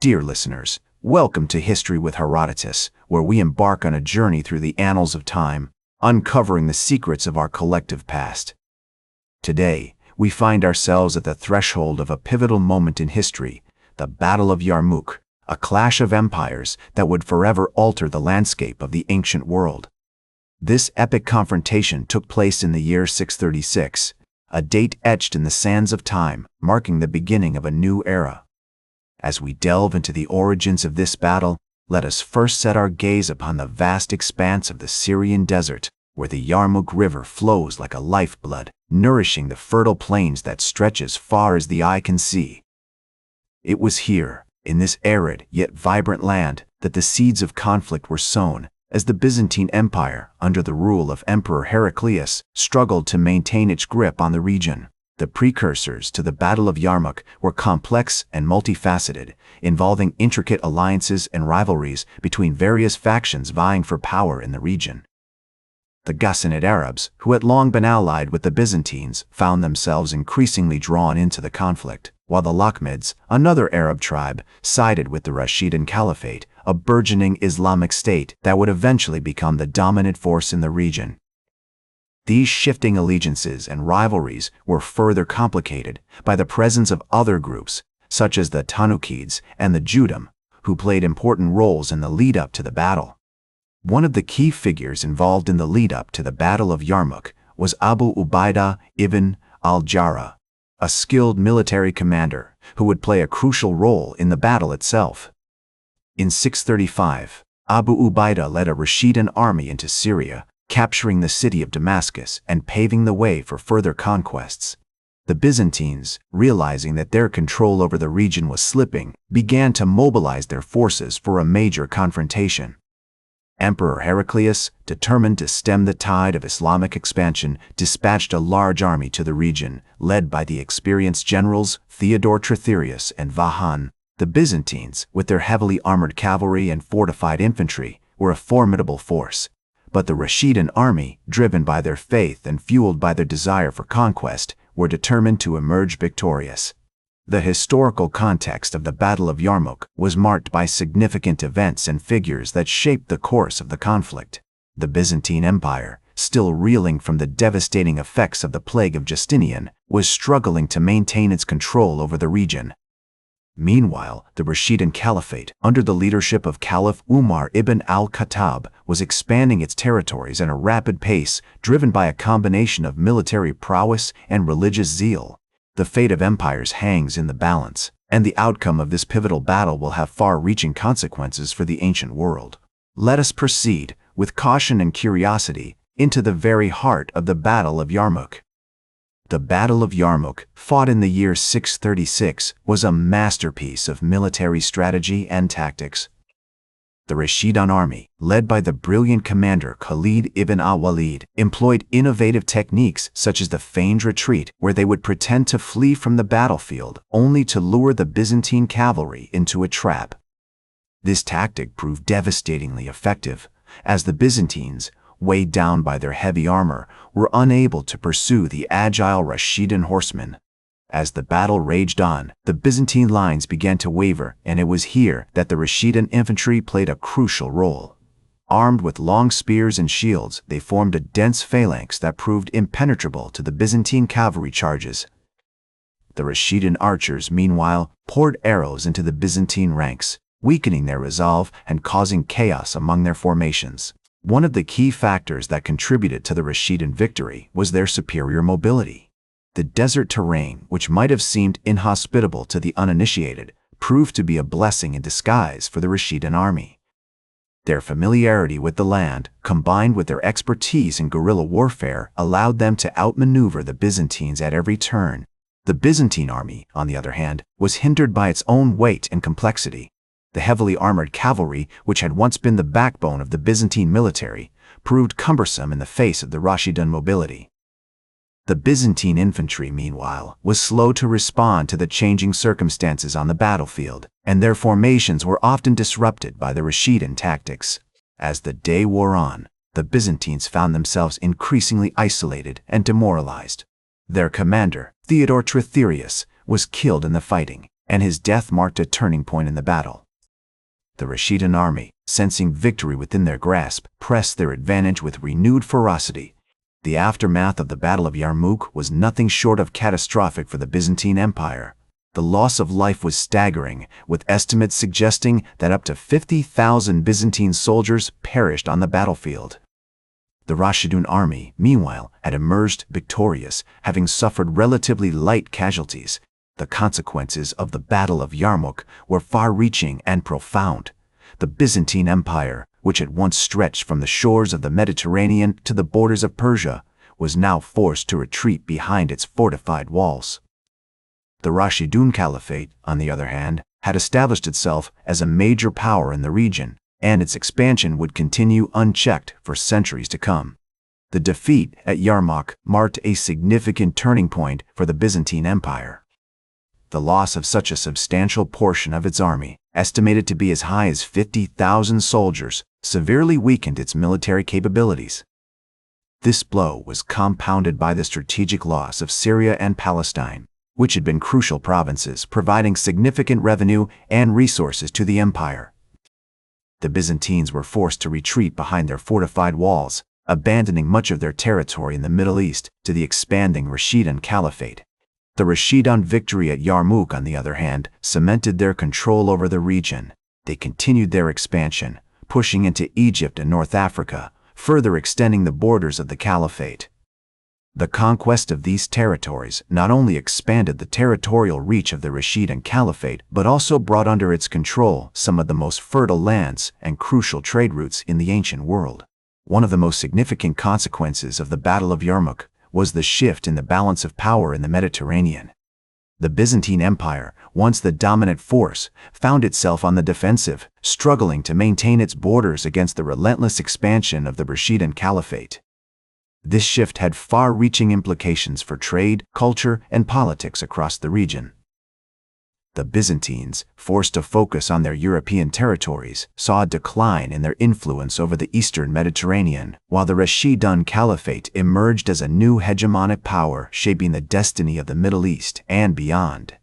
Dear listeners, welcome to History with Herodotus, where we embark on a journey through the annals of time, uncovering the secrets of our collective past. Today, we find ourselves at the threshold of a pivotal moment in history, the Battle of Yarmouk, a clash of empires that would forever alter the landscape of the ancient world. This epic confrontation took place in the year 636, a date etched in the sands of time, marking the beginning of a new era. As we delve into the origins of this battle, let us first set our gaze upon the vast expanse of the Syrian desert, where the Yarmouk River flows like a lifeblood, nourishing the fertile plains that stretch as far as the eye can see. It was here, in this arid yet vibrant land, that the seeds of conflict were sown, as the Byzantine Empire, under the rule of Emperor Heraclius, struggled to maintain its grip on the region. The precursors to the Battle of Yarmouk were complex and multifaceted, involving intricate alliances and rivalries between various factions vying for power in the region. The Ghassanid Arabs, who had long been allied with the Byzantines, found themselves increasingly drawn into the conflict, while the Lakhmids, another Arab tribe, sided with the Rashidun Caliphate, a burgeoning Islamic state that would eventually become the dominant force in the region. These shifting allegiances and rivalries were further complicated by the presence of other groups, such as the Tanukids and the Judum, who played important roles in the lead-up to the battle. One of the key figures involved in the lead-up to the Battle of Yarmouk was Abu Ubaidah ibn al-Jarrah, a skilled military commander who would play a crucial role in the battle itself. In 635, Abu Ubaidah led a Rashidun army into Syria, capturing the city of Damascus and paving the way for further conquests. The Byzantines, realizing that their control over the region was slipping, began to mobilize their forces for a major confrontation. Emperor Heraclius, determined to stem the tide of Islamic expansion, dispatched a large army to the region, led by the experienced generals Theodore Trithyrius and Vahan. The Byzantines, with their heavily armored cavalry and fortified infantry, were a formidable force. But the Rashidun army, driven by their faith and fueled by their desire for conquest, were determined to emerge victorious. The historical context of the Battle of Yarmouk was marked by significant events and figures that shaped the course of the conflict. The Byzantine Empire, still reeling from the devastating effects of the plague of Justinian, was struggling to maintain its control over the region. Meanwhile, the Rashidun Caliphate, under the leadership of Caliph Umar ibn al-Khattab, was expanding its territories at a rapid pace, driven by a combination of military prowess and religious zeal. The fate of empires hangs in the balance, and the outcome of this pivotal battle will have far-reaching consequences for the ancient world. Let us proceed, with caution and curiosity, into the very heart of the Battle of Yarmouk. The Battle of Yarmouk, fought in the year 636, was a masterpiece of military strategy and tactics. The Rashidun army, led by the brilliant commander Khalid ibn al-Walid, employed innovative techniques such as the feigned retreat, where they would pretend to flee from the battlefield only to lure the Byzantine cavalry into a trap. This tactic proved devastatingly effective, as the Byzantines, weighed down by their heavy armor, were unable to pursue the agile Rashidun horsemen. As the battle raged on, the Byzantine lines began to waver, and it was here that the Rashidun infantry played a crucial role. Armed with long spears and shields, they formed a dense phalanx that proved impenetrable to the Byzantine cavalry charges. The Rashidun archers, meanwhile, poured arrows into the Byzantine ranks, weakening their resolve and causing chaos among their formations. One of the key factors that contributed to the Rashidun victory was their superior mobility. The desert terrain, which might have seemed inhospitable to the uninitiated, proved to be a blessing in disguise for the Rashidun army. Their familiarity with the land, combined with their expertise in guerrilla warfare, allowed them to outmaneuver the Byzantines at every turn. The Byzantine army, on the other hand, was hindered by its own weight and complexity. The heavily armored cavalry, which had once been the backbone of the Byzantine military, proved cumbersome in the face of the Rashidun mobility. The Byzantine infantry, meanwhile, was slow to respond to the changing circumstances on the battlefield, and their formations were often disrupted by the Rashidun tactics. As the day wore on, the Byzantines found themselves increasingly isolated and demoralized. Their commander, Theodore Trithyrius, was killed in the fighting, and his death marked a turning point in the battle. The Rashidun army, sensing victory within their grasp, pressed their advantage with renewed ferocity. The aftermath of the Battle of Yarmouk was nothing short of catastrophic for the Byzantine Empire. The loss of life was staggering, with estimates suggesting that up to 50,000 Byzantine soldiers perished on the battlefield. The Rashidun army, meanwhile, had emerged victorious, having suffered relatively light casualties. The consequences of the Battle of Yarmouk were far-reaching and profound. The Byzantine Empire, which had once stretched from the shores of the Mediterranean to the borders of Persia, was now forced to retreat behind its fortified walls. The Rashidun Caliphate, on the other hand, had established itself as a major power in the region, and its expansion would continue unchecked for centuries to come. The defeat at Yarmouk marked a significant turning point for the Byzantine Empire. The loss of such a substantial portion of its army, estimated to be as high as 50,000 soldiers, severely weakened its military capabilities. This blow was compounded by the strategic loss of Syria and Palestine, which had been crucial provinces providing significant revenue and resources to the empire. The Byzantines were forced to retreat behind their fortified walls, abandoning much of their territory in the Middle East to the expanding Rashidun Caliphate. The Rashidun victory at Yarmouk, on the other hand, cemented their control over the region. They continued their expansion, pushing into Egypt and North Africa, further extending the borders of the Caliphate. The conquest of these territories not only expanded the territorial reach of the Rashidun Caliphate, but also brought under its control some of the most fertile lands and crucial trade routes in the ancient world. One of the most significant consequences of the Battle of Yarmouk was the shift in the balance of power in the Mediterranean. The Byzantine Empire, once the dominant force, found itself on the defensive, struggling to maintain its borders against the relentless expansion of the Rashidun Caliphate. This shift had far-reaching implications for trade, culture, and politics across the region. The Byzantines, forced to focus on their European territories, saw a decline in their influence over the eastern Mediterranean, while the Rashidun Caliphate emerged as a new hegemonic power shaping the destiny of the Middle East and beyond.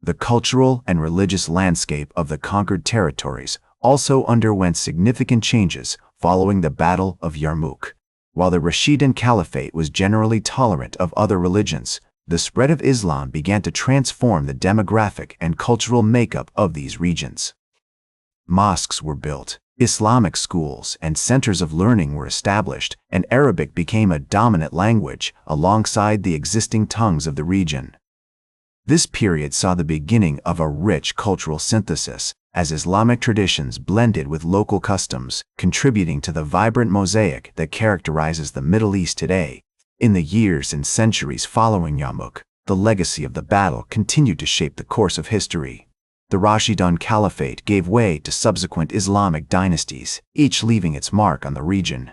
The cultural and religious landscape of the conquered territories also underwent significant changes following the Battle of Yarmouk. While the Rashidun Caliphate was generally tolerant of other religions, the spread of Islam began to transform the demographic and cultural makeup of these regions. Mosques were built, Islamic schools and centers of learning were established, and Arabic became a dominant language alongside the existing tongues of the region. This period saw the beginning of a rich cultural synthesis, as Islamic traditions blended with local customs, contributing to the vibrant mosaic that characterizes the Middle East today. In the years and centuries following Yarmouk, the legacy of the battle continued to shape the course of history. The Rashidun Caliphate gave way to subsequent Islamic dynasties, each leaving its mark on the region.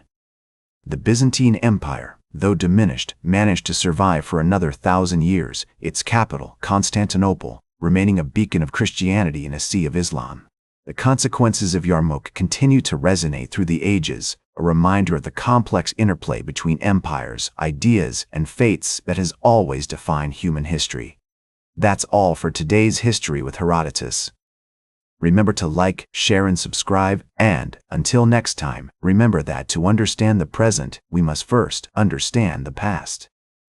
The Byzantine Empire, though diminished, managed to survive for another 1,000 years, its capital, Constantinople, remaining a beacon of Christianity in a sea of Islam. The consequences of Yarmouk continue to resonate through the ages, a reminder of the complex interplay between empires, ideas, and faiths that has always defined human history. That's all for today's History with Herodotus. Remember to like, share, and subscribe, and, until next time, remember that to understand the present, we must first understand the past.